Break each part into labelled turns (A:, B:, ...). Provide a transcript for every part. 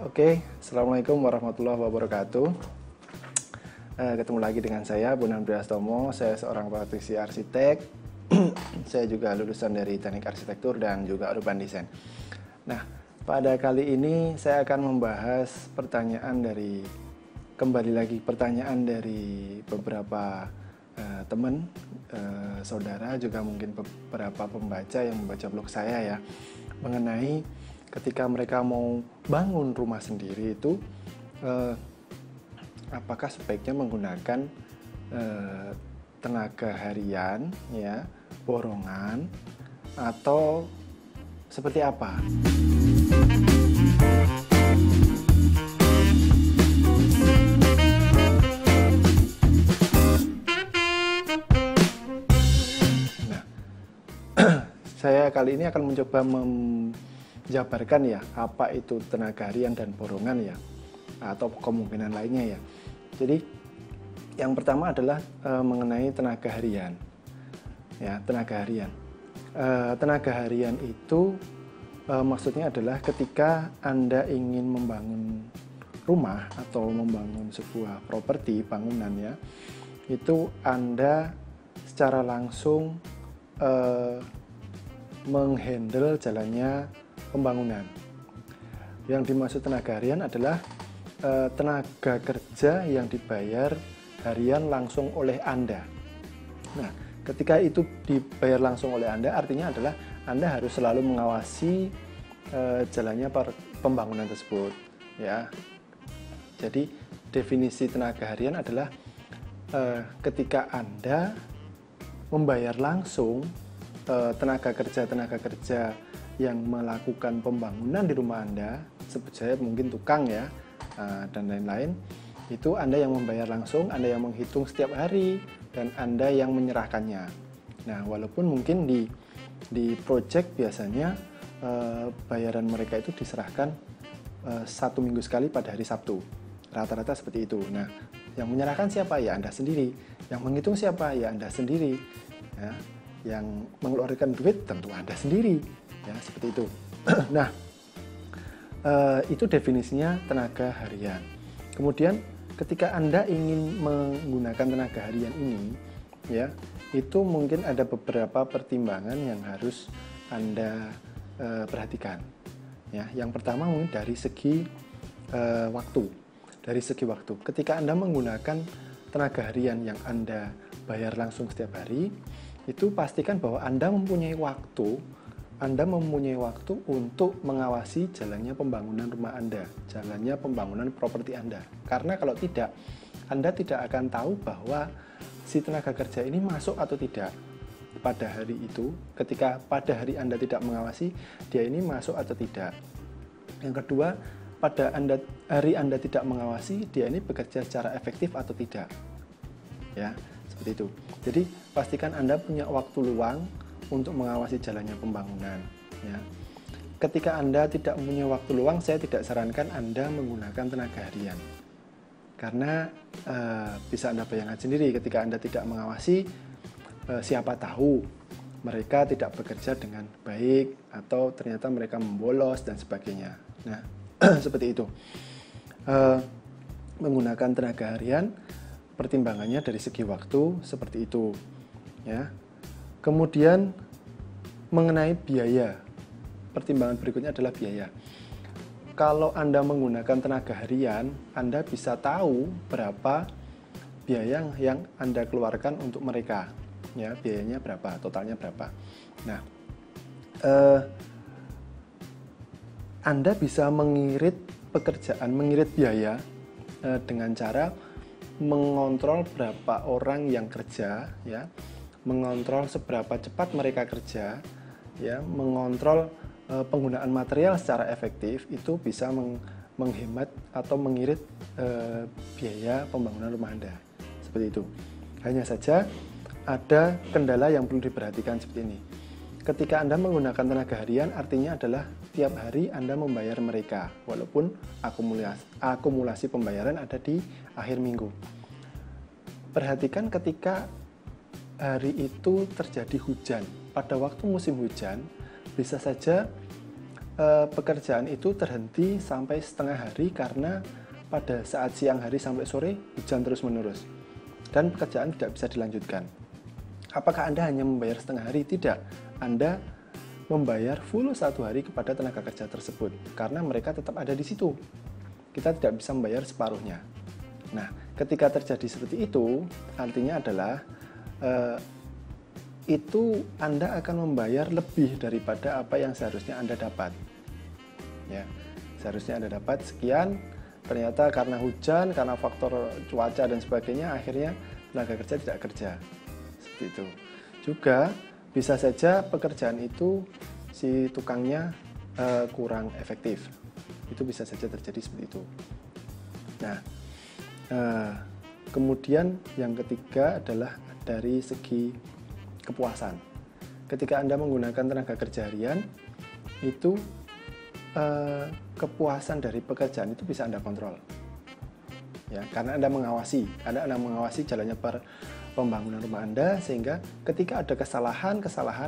A: Oke, Assalamualaikum warahmatullahi wabarakatuh. Ketemu lagi dengan saya, Bondan Priastomo. Saya seorang praktisi arsitek. Saya juga lulusan dari Teknik Arsitektur dan juga Urban Design. Nah, pada kali ini saya akan membahas kembali lagi pertanyaan dari beberapa teman, saudara, juga mungkin beberapa pembaca yang membaca blog saya ya, mengenai ketika mereka mau bangun rumah sendiri itu apakah sebaiknya menggunakan tenaga harian ya, borongan, atau seperti apa? Nah, saya kali ini akan mencoba jabarkan ya apa itu tenaga harian dan borongan ya, atau kemungkinan lainnya ya. Jadi yang pertama adalah mengenai tenaga harian ya. Tenaga harian itu maksudnya adalah ketika Anda ingin membangun rumah atau membangun sebuah properti bangunan ya, itu Anda secara langsung menghandle jalannya pembangunan. Yang dimaksud tenaga harian adalah tenaga kerja yang dibayar harian langsung oleh Anda. Nah, ketika itu dibayar langsung oleh Anda, artinya adalah Anda harus selalu mengawasi jalannya pembangunan tersebut, ya. Jadi definisi tenaga harian adalah ketika Anda membayar langsung tenaga kerja yang melakukan pembangunan di rumah Anda, sebut saja mungkin tukang ya, dan lain-lain, itu Anda yang membayar langsung, Anda yang menghitung setiap hari, dan Anda yang menyerahkannya. Nah, walaupun mungkin di project biasanya bayaran mereka itu diserahkan 1 minggu sekali pada hari Sabtu, rata-rata seperti itu. Nah, yang menyerahkan siapa? Ya Anda sendiri. Yang menghitung siapa? Ya Anda sendiri. Ya, yang mengeluarkan duit tentu Anda sendiri. Ya, seperti itu. Nah, itu definisinya tenaga harian. Kemudian ketika Anda ingin menggunakan tenaga harian ini, ya, itu mungkin ada beberapa pertimbangan yang harus Anda perhatikan. Ya, yang pertama mungkin dari segi waktu. Dari segi waktu, ketika Anda menggunakan tenaga harian yang Anda bayar langsung setiap hari, itu pastikan bahwa Anda mempunyai waktu untuk mengawasi jalannya pembangunan rumah Anda, jalannya pembangunan properti Anda. Karena kalau tidak, Anda tidak akan tahu bahwa si tenaga kerja ini masuk atau tidak pada hari itu. Ketika pada hari Anda tidak mengawasi, dia ini masuk atau tidak. Yang kedua, pada hari Anda tidak mengawasi, dia ini bekerja secara efektif atau tidak. Ya, seperti itu. Jadi, pastikan Anda punya waktu luang untuk mengawasi jalannya pembangunan. Ya. Ketika Anda tidak punya waktu luang, saya tidak sarankan Anda menggunakan tenaga harian. Karena bisa Anda bayangkan sendiri, ketika Anda tidak mengawasi, siapa tahu mereka tidak bekerja dengan baik, atau ternyata mereka membolos dan sebagainya. Nah, seperti itu. Menggunakan tenaga harian, pertimbangannya dari segi waktu seperti itu. Ya. Kemudian mengenai biaya, pertimbangan berikutnya adalah biaya. Kalau Anda menggunakan tenaga harian, Anda bisa tahu berapa biaya yang Anda keluarkan untuk mereka. Ya, biayanya berapa, totalnya berapa. Nah, Anda bisa mengirit biaya dengan cara mengontrol berapa orang yang kerja, ya, mengontrol seberapa cepat mereka kerja, ya, mengontrol penggunaan material secara efektif. Itu bisa menghemat atau mengirit biaya pembangunan rumah Anda. Seperti itu. Hanya saja ada kendala yang perlu diperhatikan seperti ini. Ketika Anda menggunakan tenaga harian, artinya adalah tiap hari Anda membayar mereka, walaupun akumulasi pembayaran ada di akhir minggu. Perhatikan ketika hari itu terjadi hujan. Pada waktu musim hujan, bisa saja pekerjaan itu terhenti sampai setengah hari karena pada saat siang hari sampai sore hujan terus-menerus dan pekerjaan tidak bisa dilanjutkan. Apakah Anda hanya membayar setengah hari? Tidak. Anda membayar full 1 hari kepada tenaga kerja tersebut karena mereka tetap ada di situ. Kita tidak bisa membayar separuhnya. Nah, ketika terjadi seperti itu, artinya adalah itu Anda akan membayar lebih daripada apa yang seharusnya Anda dapat. Ya, seharusnya Anda dapat sekian, ternyata karena hujan, karena faktor cuaca dan sebagainya, akhirnya tenaga kerja tidak kerja. Seperti itu. Juga bisa saja pekerjaan itu si tukangnya kurang efektif. Itu bisa saja terjadi seperti itu. Nah, kemudian yang ketiga adalah dari segi kepuasan. Ketika Anda menggunakan tenaga kerja harian, itu kepuasan dari pekerjaan itu bisa Anda kontrol. Ya, karena Anda mengawasi jalannya pembangunan rumah Anda, sehingga ketika ada kesalahan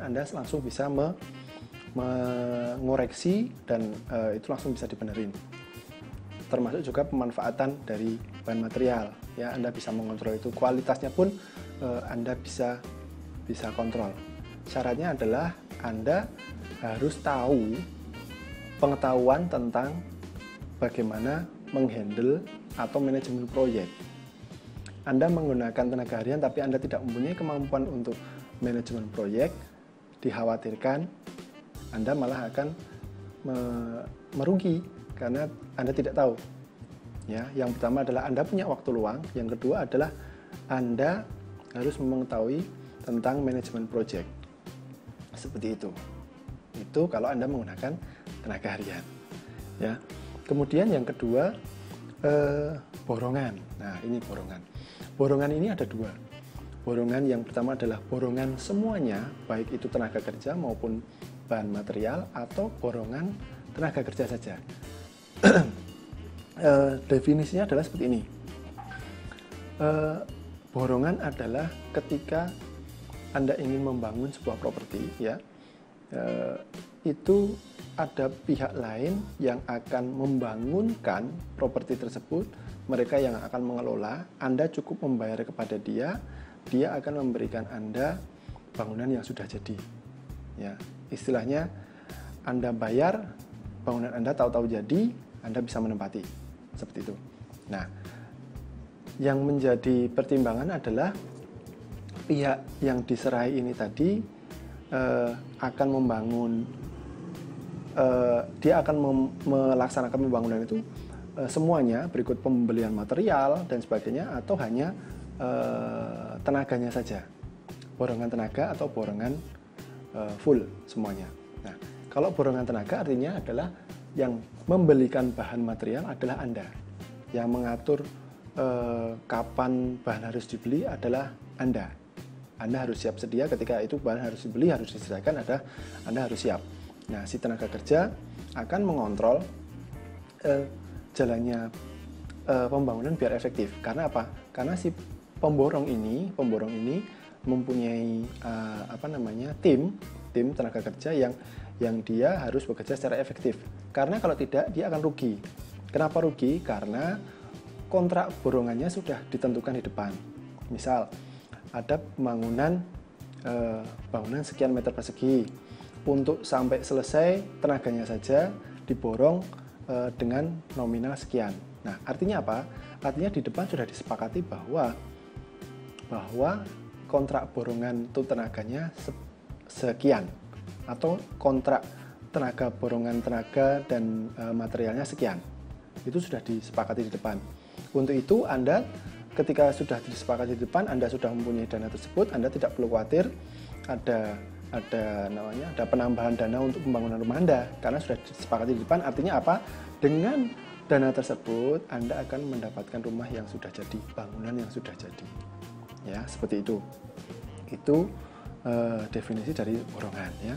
A: Anda langsung bisa mengoreksi dan itu langsung bisa dibenerin. Termasuk juga pemanfaatan dari bahan material. Ya, Anda bisa mengontrol itu. Kualitasnya pun Anda bisa kontrol. Syaratnya adalah Anda harus tahu pengetahuan tentang bagaimana menghandle atau manajemen proyek. Anda menggunakan tenaga harian tapi Anda tidak mempunyai kemampuan untuk manajemen proyek, dikhawatirkan Anda malah akan merugi karena Anda tidak tahu. Ya, yang pertama adalah Anda punya waktu luang, yang kedua adalah Anda harus mengetahui tentang manajemen proyek. Seperti itu. Itu kalau Anda menggunakan tenaga harian. Ya. Kemudian yang kedua, borongan. Nah, ini borongan. Borongan ini ada dua. Borongan yang pertama adalah borongan semuanya, baik itu tenaga kerja maupun bahan material, atau borongan tenaga kerja saja. Definisinya adalah seperti ini. Borongan adalah ketika Anda ingin membangun sebuah properti, ya, itu ada pihak lain yang akan membangunkan properti tersebut, mereka yang akan mengelola. Anda cukup membayar kepada dia akan memberikan Anda bangunan yang sudah jadi. Ya, istilahnya Anda bayar, bangunan Anda tahu-tahu jadi, Anda bisa menempati. Seperti itu. Nah, yang menjadi pertimbangan adalah pihak yang diserahi ini tadi akan membangun, dia akan melaksanakan pembangunan itu semuanya berikut pembelian material dan sebagainya, atau hanya tenaganya saja, borongan tenaga atau borongan full semuanya. Nah, kalau borongan tenaga artinya adalah yang membelikan bahan material adalah Anda, yang mengatur kapan bahan harus dibeli adalah Anda. Anda harus siap sedia ketika itu bahan harus dibeli, harus disediakan, Anda harus siap. Nah, si tenaga kerja akan mengontrol jalannya pembangunan biar efektif. Karena apa? Karena si pemborong ini mempunyai tim tenaga kerja yang dia harus bekerja secara efektif. Karena kalau tidak, dia akan rugi. Kenapa rugi? Karena kontrak borongannya sudah ditentukan di depan. Misal ada bangunan sekian meter persegi, untuk sampai selesai tenaganya saja diborong dengan nominal sekian. Nah, artinya apa? Artinya di depan sudah disepakati bahwa kontrak borongan itu tenaganya sekian, atau kontrak tenaga borongan tenaga dan materialnya sekian. Itu sudah disepakati di depan. Untuk itu Anda ketika sudah disepakati di depan, Anda sudah mempunyai dana tersebut, Anda tidak perlu khawatir ada penambahan dana untuk pembangunan rumah Anda, karena sudah disepakati di depan. Artinya apa? Dengan dana tersebut Anda akan mendapatkan rumah yang sudah jadi, bangunan yang sudah jadi. Ya, seperti itu. Itu definisi dari borongan, ya.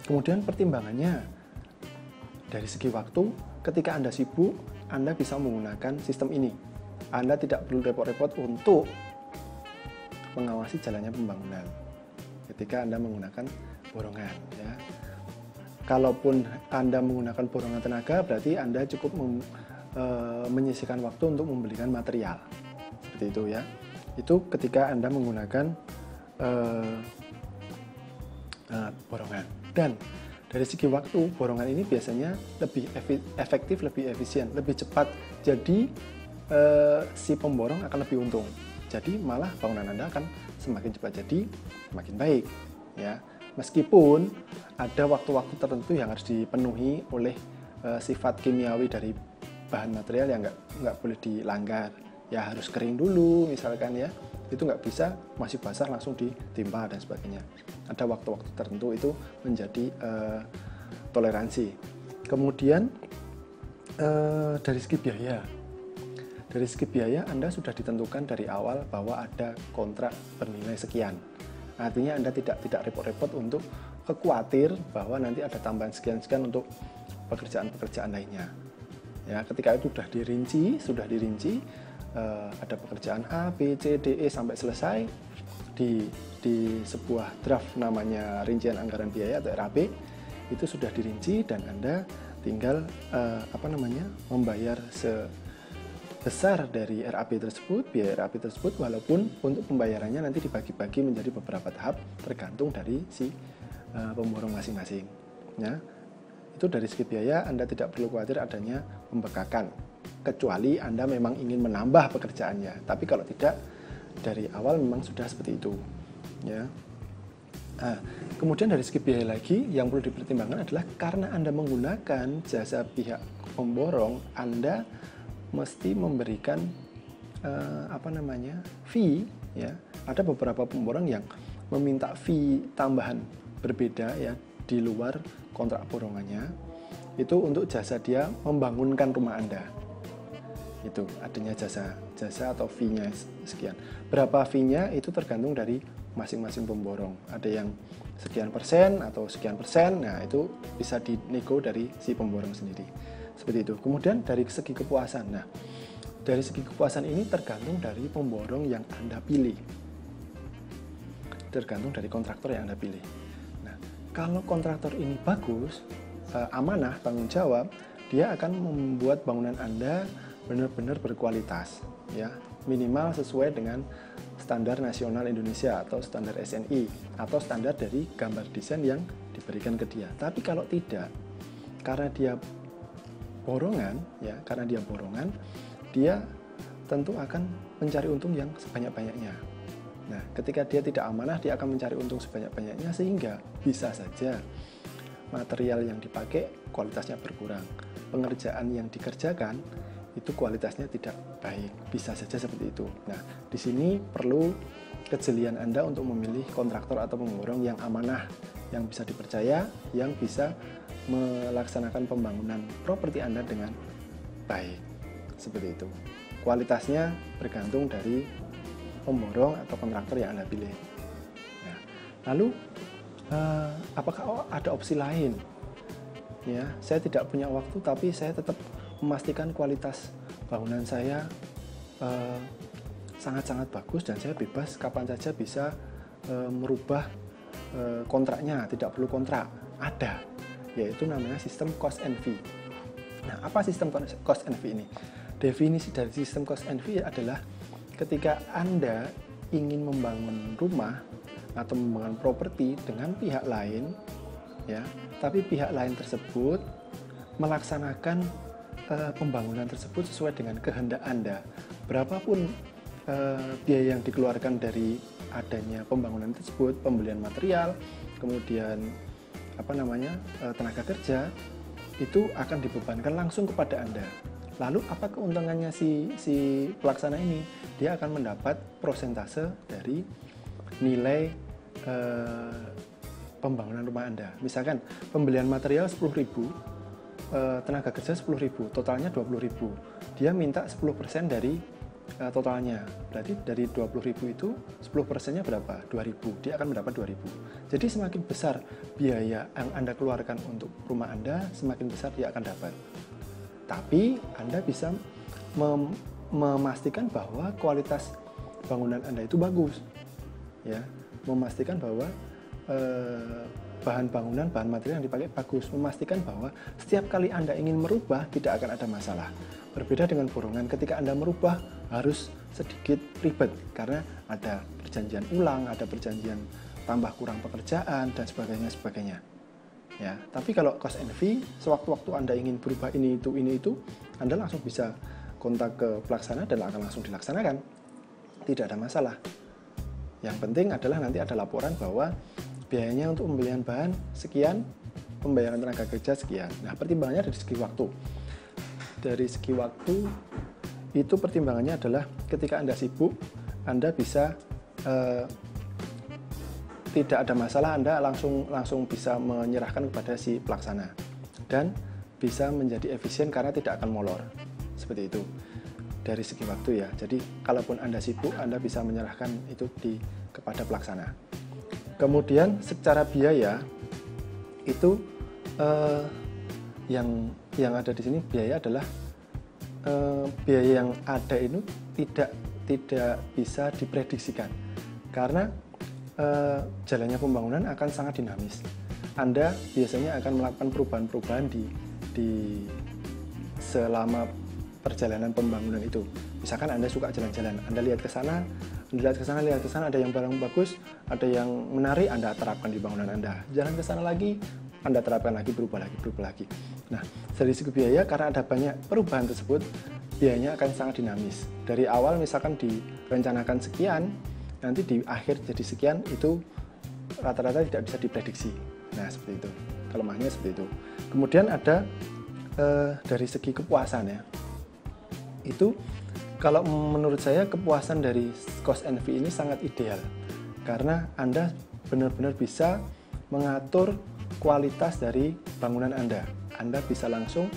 A: Kemudian pertimbangannya dari segi waktu, ketika Anda sibuk, Anda bisa menggunakan sistem ini. Anda tidak perlu repot-repot untuk mengawasi jalannya pembangunan ketika Anda menggunakan borongan, ya. Kalaupun Anda menggunakan borongan tenaga, berarti Anda cukup menyisihkan waktu untuk membelikan material. Seperti itu ya. Itu ketika Anda menggunakan borongan. Dan dari segi waktu, borongan ini biasanya lebih efektif, lebih efisien, lebih cepat. Jadi si pemborong akan lebih untung. Jadi malah bangunan Anda akan semakin cepat jadi semakin baik. Ya, meskipun ada waktu-waktu tertentu yang harus dipenuhi oleh sifat kimiawi dari bahan material yang nggak boleh dilanggar. Ya harus kering dulu misalkan ya. Itu nggak bisa masih basah langsung ditimpa dan sebagainya. Ada waktu-waktu tertentu itu menjadi toleransi. Kemudian dari segi biaya. Dari segi biaya Anda sudah ditentukan dari awal bahwa ada kontrak bernilai sekian. Artinya Anda tidak repot-repot untuk khawatir bahwa nanti ada tambahan sekian-sekian untuk pekerjaan-pekerjaan lainnya. Ya, ketika itu sudah dirinci, ada pekerjaan A, B, C, D, E sampai selesai di sebuah draft namanya rincian anggaran biaya atau RAB, itu sudah dirinci dan Anda tinggal membayar sebesar dari RAB tersebut, biaya RAB tersebut, walaupun untuk pembayarannya nanti dibagi-bagi menjadi beberapa tahap tergantung dari si pemborong masing-masing. Ya, itu dari segi biaya Anda tidak perlu khawatir adanya pembengkakan, kecuali Anda memang ingin menambah pekerjaannya. Tapi kalau tidak, dari awal memang sudah seperti itu. Ya. Nah, kemudian dari segi biaya lagi yang perlu dipertimbangkan adalah karena Anda menggunakan jasa pihak pemborong, Anda mesti memberikan fee. Ya. Ada beberapa pemborong yang meminta fee tambahan berbeda ya di luar kontrak borongannya. Itu untuk jasa dia membangunkan rumah Anda. Itu adanya jasa atau fee-nya sekian. Berapa fee-nya itu tergantung dari masing-masing pemborong. Ada yang sekian persen atau sekian persen. Nah, itu bisa dinego dari si pemborong sendiri. Seperti itu. Kemudian dari segi kepuasan. Nah, dari segi kepuasan ini tergantung dari pemborong yang Anda pilih. Tergantung dari kontraktor yang Anda pilih. Nah, kalau kontraktor ini bagus, amanah, tanggung jawab, dia akan membuat bangunan Anda benar-benar berkualitas, ya, minimal sesuai dengan standar nasional Indonesia atau standar SNI atau standar dari gambar desain yang diberikan ke dia. Tapi kalau tidak, karena dia borongan, dia tentu akan mencari untung yang sebanyak-banyaknya. Nah, ketika dia tidak amanah, dia akan mencari untung sebanyak-banyaknya sehingga bisa saja material yang dipakai kualitasnya berkurang. Pengerjaan yang dikerjakan itu kualitasnya tidak baik, bisa saja seperti itu. Nah, di sini perlu kejelian Anda untuk memilih kontraktor atau pemborong yang amanah, yang bisa dipercaya, yang bisa melaksanakan pembangunan properti Anda dengan baik. Seperti itu. Kualitasnya bergantung dari pemborong atau kontraktor yang Anda pilih. Nah, lalu apakah ada opsi lain? Ya, saya tidak punya waktu, tapi saya tetap memastikan kualitas bangunan saya sangat-sangat bagus dan saya bebas kapan saja bisa merubah kontraknya, tidak perlu kontrak. Ada, yaitu namanya sistem cost and fee. Nah, apa sistem cost and fee ini? Definisi dari sistem cost and fee adalah ketika Anda ingin membangun rumah atau membangun properti dengan pihak lain, ya, tapi pihak lain tersebut melaksanakan pembangunan tersebut sesuai dengan kehendak Anda. Berapapun biaya yang dikeluarkan dari adanya pembangunan tersebut, pembelian material, kemudian tenaga kerja, itu akan dibebankan langsung kepada Anda. Lalu apa keuntungannya si pelaksana ini? Dia akan mendapat prosentase dari nilai pembangunan rumah Anda. Misalkan pembelian material 10.000, tenaga kerja 10.000, totalnya 20.000. Dia minta 10% dari totalnya. Berarti dari 20.000 itu 10%-nya berapa? 2.000. Dia akan mendapat 2.000. Jadi semakin besar biaya yang Anda keluarkan untuk rumah Anda, semakin besar dia akan dapat. Tapi Anda bisa memastikan bahwa kualitas bangunan Anda itu bagus. Ya, memastikan bahwa bahan bangunan, bahan material yang dipakai bagus, memastikan bahwa setiap kali Anda ingin merubah tidak akan ada masalah. Berbeda dengan borongan, ketika Anda merubah harus sedikit ribet karena ada perjanjian ulang, ada perjanjian tambah kurang pekerjaan dan sebagainya. Ya, tapi kalau cost and fee, sewaktu-waktu Anda ingin berubah ini itu, Anda langsung bisa kontak ke pelaksana dan akan langsung dilaksanakan. Tidak ada masalah. Yang penting adalah nanti ada laporan bahwa biayanya untuk pembelian bahan sekian, pembayaran tenaga kerja sekian. Nah, pertimbangannya dari segi waktu. Dari segi waktu itu pertimbangannya adalah ketika Anda sibuk, Anda bisa tidak ada masalah, Anda langsung bisa menyerahkan kepada si pelaksana dan bisa menjadi efisien karena tidak akan molor. Seperti itu. Dari segi waktu ya. Jadi kalaupun Anda sibuk, Anda bisa menyerahkan itu kepada pelaksana. Kemudian secara biaya itu yang ada di sini biaya adalah biaya yang ada itu tidak bisa diprediksikan karena jalannya pembangunan akan sangat dinamis. Anda biasanya akan melakukan perubahan-perubahan di selama perjalanan pembangunan itu. Misalkan Anda suka jalan-jalan, Anda lihat ke sana, ada yang barang bagus, ada yang menarik, Anda terapkan di bangunan Anda. Jalan ke sana lagi, Anda terapkan lagi, berubah lagi. Nah, dari segi biaya, karena ada banyak perubahan tersebut, biayanya akan sangat dinamis. Dari awal misalkan direncanakan sekian, nanti di akhir jadi sekian, itu rata-rata tidak bisa diprediksi. Nah, seperti itu. Kelemahannya seperti itu. Kemudian ada dari segi kepuasan ya. Itu kalau menurut saya kepuasan dari cost and fee ini sangat ideal. Karena Anda benar-benar bisa mengatur kualitas dari bangunan Anda. Anda bisa langsung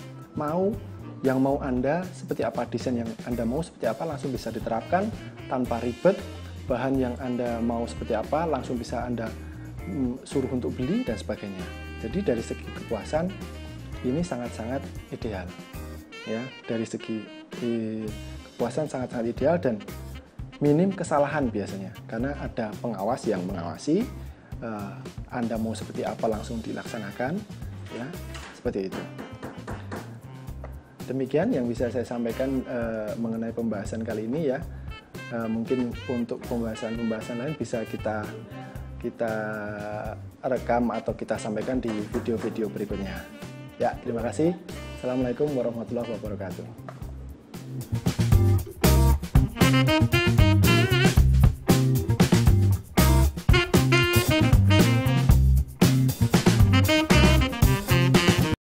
A: yang mau Anda seperti apa, desain yang Anda mau seperti apa langsung bisa diterapkan tanpa ribet. Bahan yang Anda mau seperti apa langsung bisa Anda suruh untuk beli dan sebagainya. Jadi dari segi kepuasan ini sangat-sangat ideal. Ya, dari segi kepuasan sangat-sangat ideal dan minim kesalahan biasanya karena ada pengawas yang mengawasi. Anda mau seperti apa langsung dilaksanakan, ya seperti itu. Demikian yang bisa saya sampaikan mengenai pembahasan kali ini ya. Mungkin untuk pembahasan lain bisa kita rekam atau kita sampaikan di video-video berikutnya. Ya, terima kasih. Assalamualaikum warahmatullahi wabarakatuh.